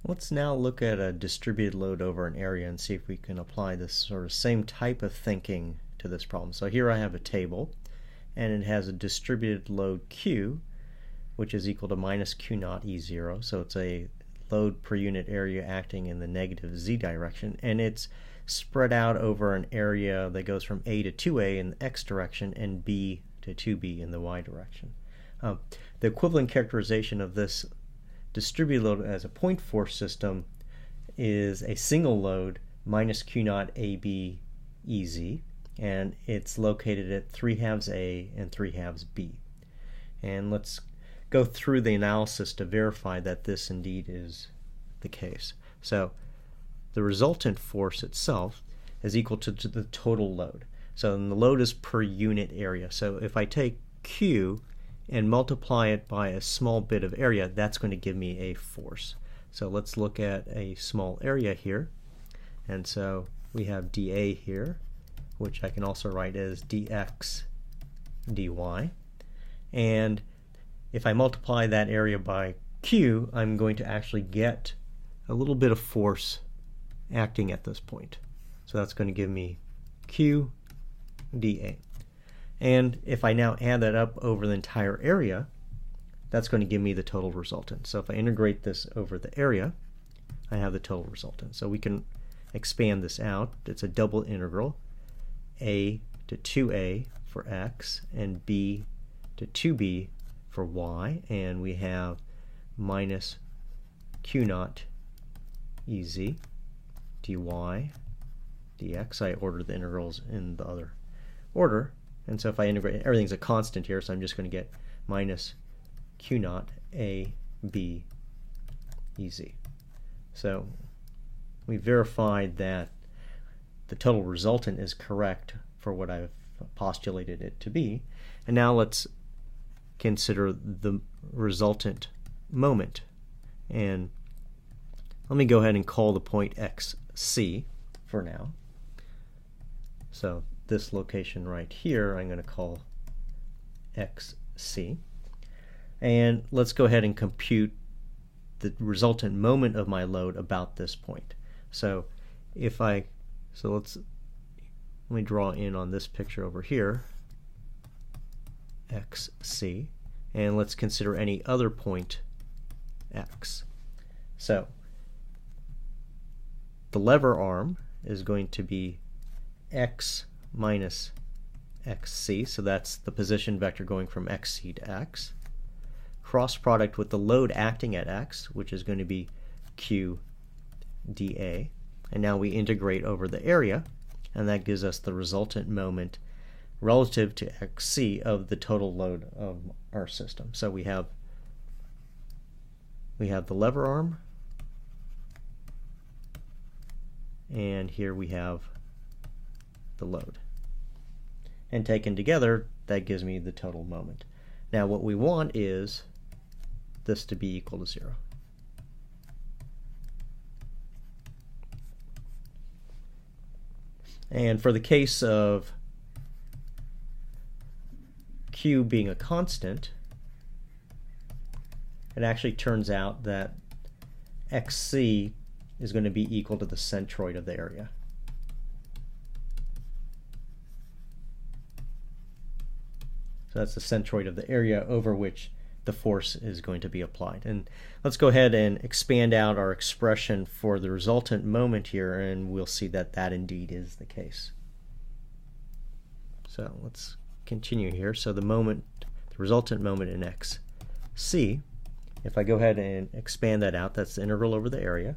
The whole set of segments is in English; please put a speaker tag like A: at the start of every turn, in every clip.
A: Let's now look at a distributed load over an area and see if we can apply this sort of same type of thinking to this problem. So here I have a table, and it has a distributed load Q, which is equal to minus Q naught E0. So it's a load per unit area acting in the negative Z direction, and it's spread out over an area that goes from A to 2A in the X direction and B to 2B in the Y direction. The equivalent characterization of this distributed load as a point force system is a single load minus Q naught AB EZ, and it's located at 3/2 A and 3/2 B. And let's go through the analysis to verify that this indeed is the case. So the resultant force itself is equal to the total load. So the load is per unit area. So if I take Q and multiply it by a small bit of area, that's going to give me a force. So let's look at a small area here. And so we have dA here, which I can also write as dx dy. And if I multiply that area by Q, I'm going to actually get a little bit of force acting at this point. So that's going to give me Q dA. And if I now add that up over the entire area, that's going to give me the total resultant. So if I integrate this over the area, I have the total resultant. So we can expand this out. It's a double integral, A to 2A for X and B to 2B for Y, and we have minus Q naught EZ dy dx. I ordered the integrals in the other order, and so if I integrate, everything's a constant here, so I'm just going to get minus Q naught A B EZ. So we verified that the total resultant is correct for what I've postulated it to be, and now let's consider the resultant moment. And let me go ahead and call the point XC for now. So this location right here I'm going to call XC. And let's go ahead and compute the resultant moment of my load about this point. So let me draw in on this picture over here, XC, and let's consider any other point X. So the lever arm is going to be X minus XC, so that's the position vector going from XC to X. Cross product with the load acting at X, which is going to be Q dA. And now we integrate over the area, and that gives us the resultant moment relative to XC of the total load of our system. So we have the lever arm, and here we have the load. And taken together, that gives me the total moment. Now what we want is this to be equal to 0. And for the case of Q being a constant, it actually turns out that XC is going to be equal to the centroid of the area. So that's the centroid of the area over which the force is going to be applied. And let's go ahead and expand out our expression for the resultant moment here, and we'll see that that indeed is the case. So let's continue here. So the resultant moment in XC, if I go ahead and expand that out, that's the integral over the area.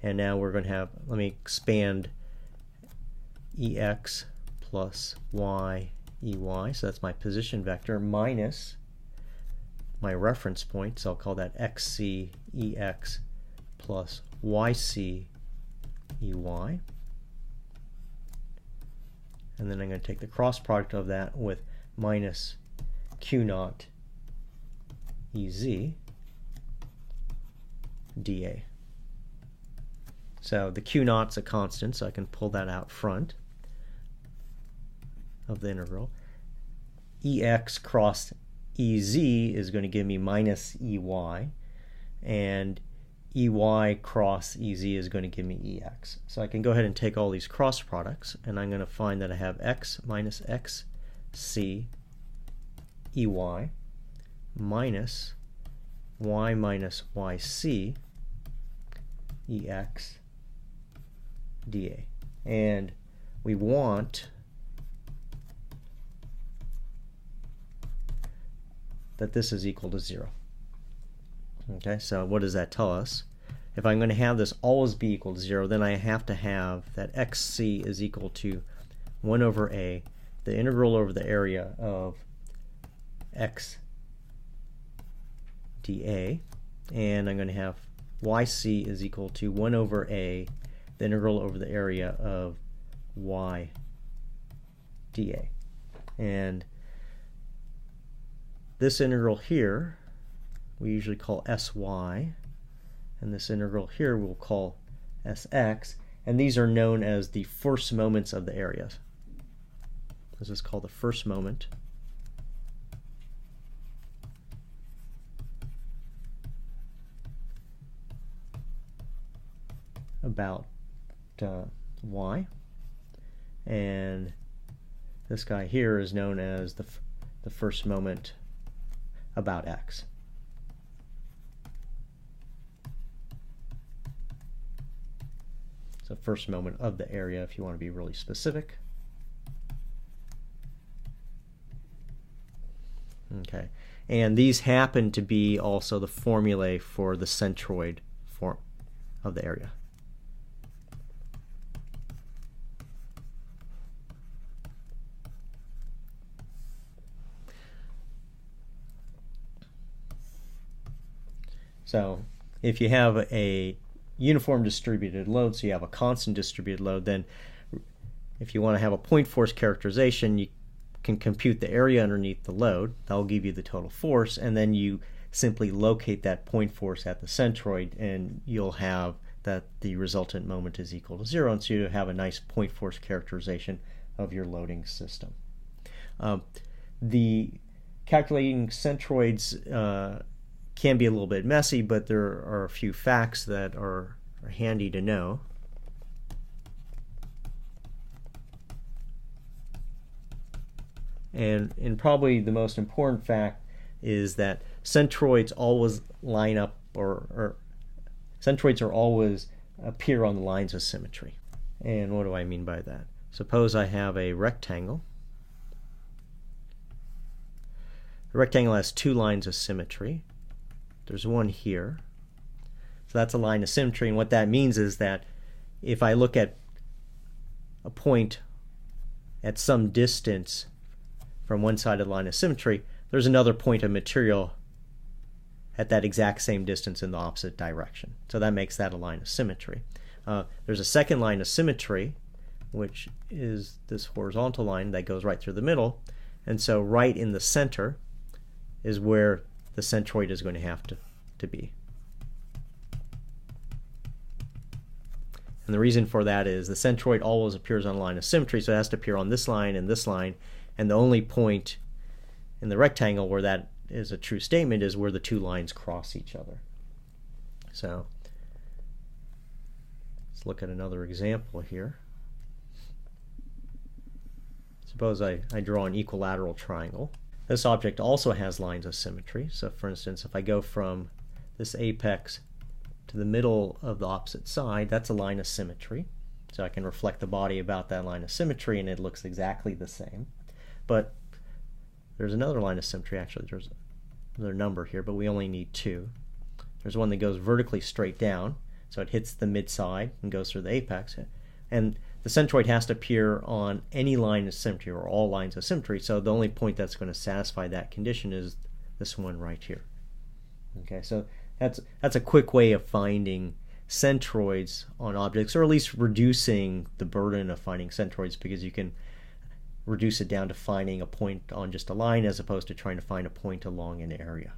A: And now we're going to have, let me expand EX plus Y EY, so that's my position vector, minus my reference point, so I'll call that XC EX plus YC EY. And then I'm going to take the cross product of that with minus Q naught EZ dA. So the Q naught's a constant, so I can pull that out front of the integral. EX cross EZ is going to give me minus EY, and EY cross EZ is going to give me EX. So I can go ahead and take all these cross products, and I'm going to find that I have X minus XC EY minus Y minus YC EX dA. And we want that this is equal to 0. Okay, so what does that tell us? If I'm going to have this always be equal to 0, then I have to have that XC is equal to 1 over A, the integral over the area of X dA, and I'm going to have YC is equal to 1 over A, the integral over the area of Y dA. And this integral here we usually call SY, and this integral here we'll call SX, and these are known as the first moments of the area. This is called the first moment about Y, and this guy here is known as the first moment about X. So first moment of the area if you want to be really specific. Okay, and these happen to be also the formulae for the centroid form of the area. So if you have a uniform distributed load, so you have a constant distributed load, then if you want to have a point force characterization, you can compute the area underneath the load. That will give you the total force, and then you simply locate that point force at the centroid, and you'll have that the resultant moment is equal to 0, and so you have a nice point force characterization of your loading system. The calculating centroids can be a little bit messy, but there are a few facts that are handy to know. And probably the most important fact is that centroids always line up, or centroids are always appear on the lines of symmetry. And what do I mean by that? Suppose I have a rectangle. The rectangle has two lines of symmetry. There's one here. So that's a line of symmetry, and what that means is that if I look at a point at some distance from one side of the line of symmetry, there's another point of material at that exact same distance in the opposite direction. So that makes that a line of symmetry. There's a second line of symmetry, which is this horizontal line that goes right through the middle, and so right in the center is where the centroid is going to have to be. And the reason for that is the centroid always appears on a line of symmetry, so it has to appear on this line and this line, and the only point in the rectangle where that is a true statement is where the two lines cross each other. So let's look at another example here. Suppose I draw an equilateral triangle. This object also has lines of symmetry. So for instance, if I go from this apex to the middle of the opposite side, that's a line of symmetry. So I can reflect the body about that line of symmetry and it looks exactly the same. But there's another line of symmetry, actually there's another number here, but we only need two. There's one that goes vertically straight down, so it hits the mid side and goes through the apex. And the centroid has to appear on any line of symmetry or all lines of symmetry, so the only point that's going to satisfy that condition is this one right here. Okay, so that's a quick way of finding centroids on objects, or at least reducing the burden of finding centroids, because you can reduce it down to finding a point on just a line as opposed to trying to find a point along an area.